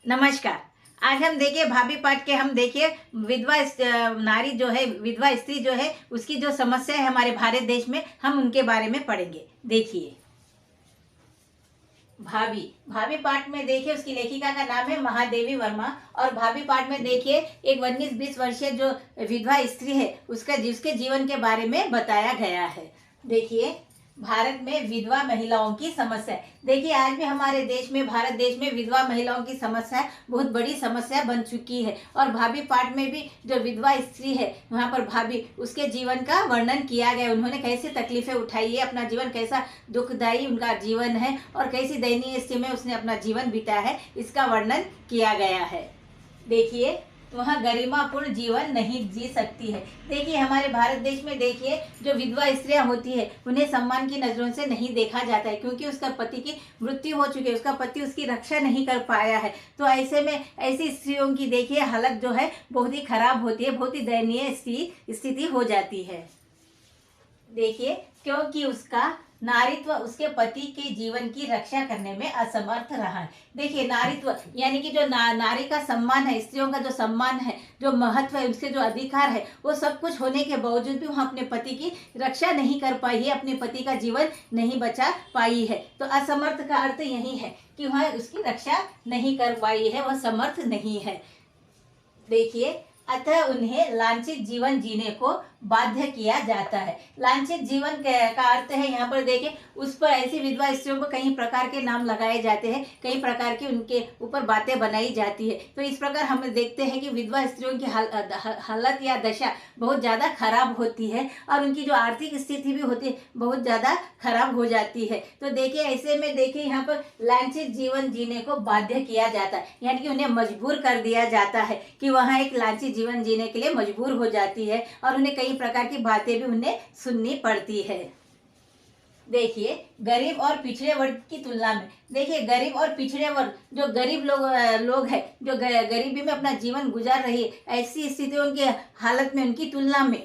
नमस्कार। आज हम देखिए भाभी पाठ के हम देखिए नारी जो है, विधवा स्त्री जो है, उसकी जो समस्या है हमारे भारत देश में, हम उनके बारे में पढ़ेंगे। देखिए भाभी भाभी पाठ में देखिए उसकी लेखिका का नाम है महादेवी वर्मा। और भाभी पाठ में देखिए एक 19-20 वर्षीय जो विधवा स्त्री है उसका जिसके जीवन के बारे में बताया गया है। देखिए भारत में विधवा महिलाओं की समस्या। देखिए आज भी हमारे देश में, भारत देश में विधवा महिलाओं की समस्या बहुत बड़ी समस्या बन चुकी है। और भाभी पाठ में भी जो विधवा स्त्री है वहाँ पर भाभी उसके जीवन का वर्णन किया गया। उन्होंने कैसे तकलीफें उठाई है, अपना जीवन कैसा दुखदायी उनका जीवन है और कैसी दयनीय स्थिति में उसने अपना जीवन बिताया है, इसका वर्णन किया गया है। देखिए वह गरिमापूर्ण जीवन नहीं जी सकती है। देखिए हमारे भारत देश में देखिए जो विधवा स्त्रियां होती है उन्हें सम्मान की नजरों से नहीं देखा जाता है, क्योंकि उसका पति की मृत्यु हो चुकी है, उसका पति उसकी रक्षा नहीं कर पाया है। तो ऐसे में ऐसी स्त्रियों की देखिए हालत जो है बहुत ही खराब होती है, बहुत ही दयनीय स्थिति हो जाती है। देखिए क्योंकि उसका नारीत्व उसके पति के जीवन की रक्षा करने में असमर्थ रहा है। देखिए नारीत्व यानी कि जो नारी का सम्मान है, स्त्रियों का जो सम्मान है, जो महत्व है, उसके जो अधिकार है, वो सब कुछ होने के बावजूद भी वह अपने पति की रक्षा नहीं कर पाई है, अपने पति का जीवन नहीं बचा पाई है। तो असमर्थ का अर्थ यही है कि वह उसकी रक्षा नहीं कर पाई है, वह समर्थ नहीं है। देखिए अतः उन्हें लांछित जीवन जीने को बाध्य किया जाता है। लांछित जीवन का अर्थ है यहाँ पर देखिए उस पर ऐसी विधवा स्त्रियों को कई प्रकार के नाम लगाए जाते हैं, कई प्रकार की उनके ऊपर बातें बनाई जाती है। तो इस प्रकार हम देखते हैं कि विधवा स्त्रियों की हालत या दशा बहुत ज़्यादा खराब होती है और उनकी जो आर्थिक स्थिति भी होती है बहुत ज़्यादा खराब हो जाती है। तो देखिए ऐसे में देखिए यहाँ पर लांछित जीवन जीने को बाध्य किया जाता है, यानी कि उन्हें मजबूर कर दिया जाता है कि वहाँ एक लांछित जीवन जीने के लिए मजबूर हो जाती है और उन्हें कई प्रकार की बातें भी उन्हें सुननी पड़ती है। देखिए गरीब और पिछड़े वर्ग की तुलना में, देखिए गरीब और पिछड़े वर्ग, जो गरीब लोग हैं, जो गरीबी में अपना जीवन गुजार रही है, ऐसी स्थितियों की हालत में उनकी तुलना में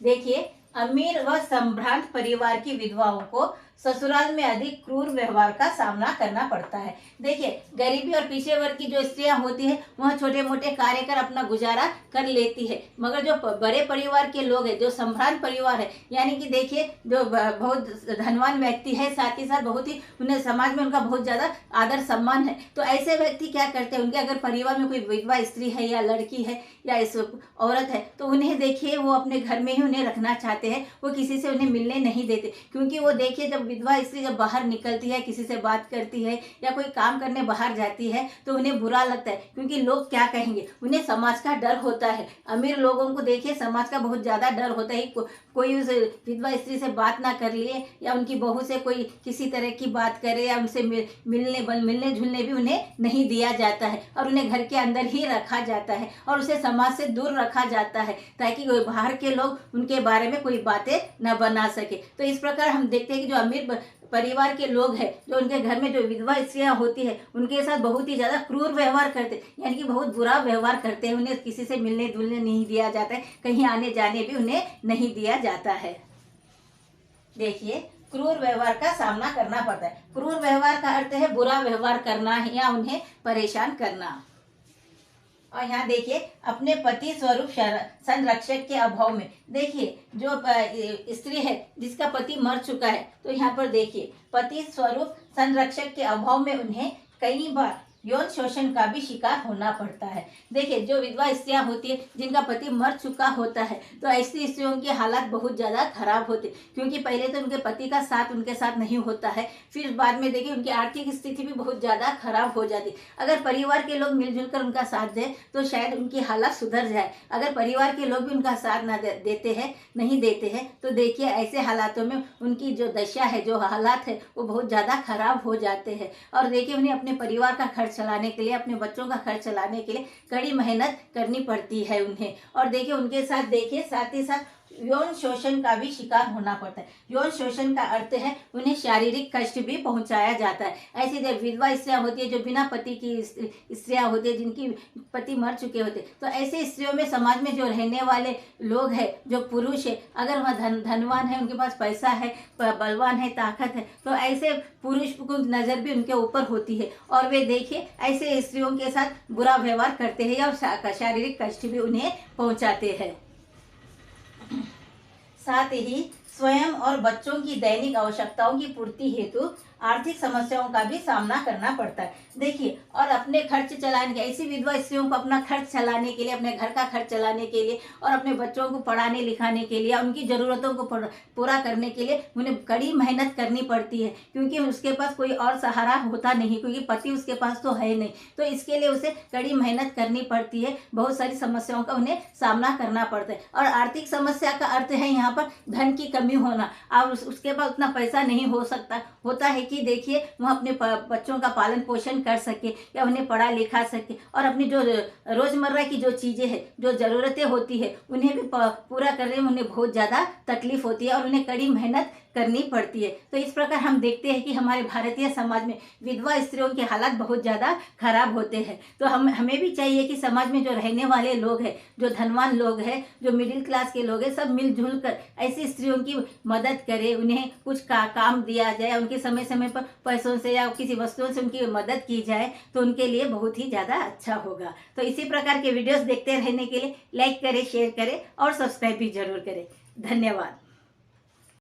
देखिए अमीर व संभ्रांत परिवार की विधवाओं को ससुराल में अधिक क्रूर व्यवहार का सामना करना पड़ता है। देखिए गरीबी और पिछड़े वर्ग की जो स्त्रियां होती है वह छोटे मोटे कार्य कर अपना गुजारा कर लेती है, मगर जो बड़े परिवार के लोग हैं, जो संभ्रांत परिवार है, यानी कि देखिए जो बहुत धनवान व्यक्ति है, साथ ही साथ बहुत ही उन्हें समाज में उनका बहुत ज़्यादा आदर सम्मान है, तो ऐसे व्यक्ति क्या करते हैं, उनके अगर परिवार में कोई विधवा स्त्री है या लड़की है या इस औरत है तो उन्हें देखिए वो अपने घर में ही उन्हें रखना चाहते हैं, वो किसी से उन्हें मिलने नहीं देते। क्योंकि वो देखिए जब विधवा स्त्री जब बाहर निकलती है, किसी से बात करती है या कोई काम करने बाहर जाती है तो उन्हें बुरा लगता है, क्योंकि लोग क्या कहेंगे, उन्हें समाज का डर होता है। अमीर लोगों को देखिए समाज का बहुत ज़्यादा डर होता है, कोई उस विधवा स्त्री से बात ना कर लिए या उनकी बहू से कोई किसी तरह की बात करे या उनसे मिलने जुलने भी उन्हें नहीं दिया जाता है और उन्हें घर के अंदर ही रखा जाता है और उसे समाज से दूर रखा जाता है, ताकि बाहर के लोग उनके बारे में कोई बातें न बना सके। तो इस प्रकार हम देखते हैं कि जो अमीर परिवार के लोग हैं, जो उनके घर में जो विधवा स्त्रियां होती है उनके साथ बहुत ही ज़्यादा क्रूर व्यवहार करते, यानी कि बहुत बुरा व्यवहार करते हैं। उन्हें किसी से मिलने जुलने नहीं दिया जाता है, कहीं आने जाने भी उन्हें नहीं दिया जाता है। देखिए क्रूर व्यवहार का सामना करना पड़ता है। क्रूर व्यवहार का अर्थ है बुरा व्यवहार करना या उन्हें परेशान करना। और यहाँ देखिए अपने पति स्वरूप संरक्षक के अभाव में, देखिए जो स्त्री है जिसका पति मर चुका है, तो यहाँ पर देखिए पति स्वरूप संरक्षक के अभाव में उन्हें कई बार यौन शोषण का भी शिकार होना पड़ता है। देखिए जो विधवा स्त्रियां होती है जिनका पति मर चुका होता है तो ऐसी स्त्रियों की हालत बहुत ज़्यादा खराब होती है, क्योंकि पहले तो उनके पति का साथ उनके साथ नहीं होता है, फिर बाद में देखिए उनकी आर्थिक स्थिति भी बहुत ज़्यादा खराब हो जाती है। अगर परिवार के लोग मिलजुल कर उनका साथ दें तो शायद उनकी हालत सुधर जाए, अगर परिवार के लोग भी उनका साथ ना देते हैं, नहीं देते हैं, तो देखिए ऐसे हालातों में उनकी जो दशा है, जो हालात है, वो बहुत ज़्यादा खराब हो जाते हैं। और देखिए उन्हें अपने परिवार का खर्च चलाने के लिए, अपने बच्चों का खर्च चलाने के लिए कड़ी मेहनत करनी पड़ती है उन्हें। और देखिए उनके साथ देखिए साथ ही साथ यौन शोषण का भी शिकार होना पड़ता है। यौन शोषण का अर्थ है उन्हें शारीरिक कष्ट भी पहुंचाया जाता है। ऐसी विधवा स्त्रियां होती है जो बिना पति की स्त्रियां होती है, जिनकी पति मर चुके होते, तो ऐसे स्त्रियों में समाज में जो रहने वाले लोग हैं, जो पुरुष है, अगर वह धनवान है, उनके पास पैसा है, बलवान है, ताकत है, तो ऐसे पुरुष को नज़र भी उनके ऊपर होती है और वे देखिए ऐसे स्त्रियों के साथ बुरा व्यवहार करते हैं और शारीरिक कष्ट भी उन्हें पहुंचाते हैं। साथ ही स्वयं और बच्चों की दैनिक आवश्यकताओं की पूर्ति हेतु आर्थिक समस्याओं का भी सामना करना पड़ता है। देखिए, और अपने खर्च चलाने के, ऐसी विधवा स्त्रियों को अपना खर्च चलाने के लिए, अपने घर का खर्च चलाने के लिए और अपने बच्चों को पढ़ाने लिखाने के लिए, उनकी ज़रूरतों को पूरा करने के लिए उन्हें कड़ी मेहनत करनी पड़ती है, क्योंकि उसके पास कोई और सहारा होता नहीं, क्योंकि पति उसके पास तो है नहीं। तो इसके लिए उसे कड़ी मेहनत करनी पड़ती है, बहुत सारी समस्याओं का उन्हें सामना करना पड़ता है। और आर्थिक समस्या का अर्थ है यहाँ पर धन की कमी होना। अब उसके पास उतना पैसा नहीं होता है कि देखिए वह अपने बच्चों का पालन पोषण कर सके या उन्हें पढ़ा लिखा सके और अपनी जो रोजमर्रा की जो चीजें हैं, जो जरूरतें होती है, उन्हें भी पूरा करने में उन्हें बहुत ज्यादा तकलीफ होती है और उन्हें कड़ी मेहनत करनी पड़ती है। तो इस प्रकार हम देखते हैं कि हमारे भारतीय समाज में विधवा स्त्रियों के हालात बहुत ज़्यादा खराब होते हैं। तो हमें भी चाहिए कि समाज में जो रहने वाले लोग हैं, जो धनवान लोग हैं, जो मिडिल क्लास के लोग हैं, सब मिलजुल कर ऐसी स्त्रियों की मदद करें, उन्हें कुछ काम दिया जाए, उनके समय समय पर पैसों से या किसी वस्तुओं से उनकी मदद की जाए, तो उनके लिए बहुत ही ज़्यादा अच्छा होगा। तो इसी प्रकार के वीडियोज़ देखते रहने के लिए लाइक करें, शेयर करें और सब्सक्राइब भी जरूर करें। धन्यवाद।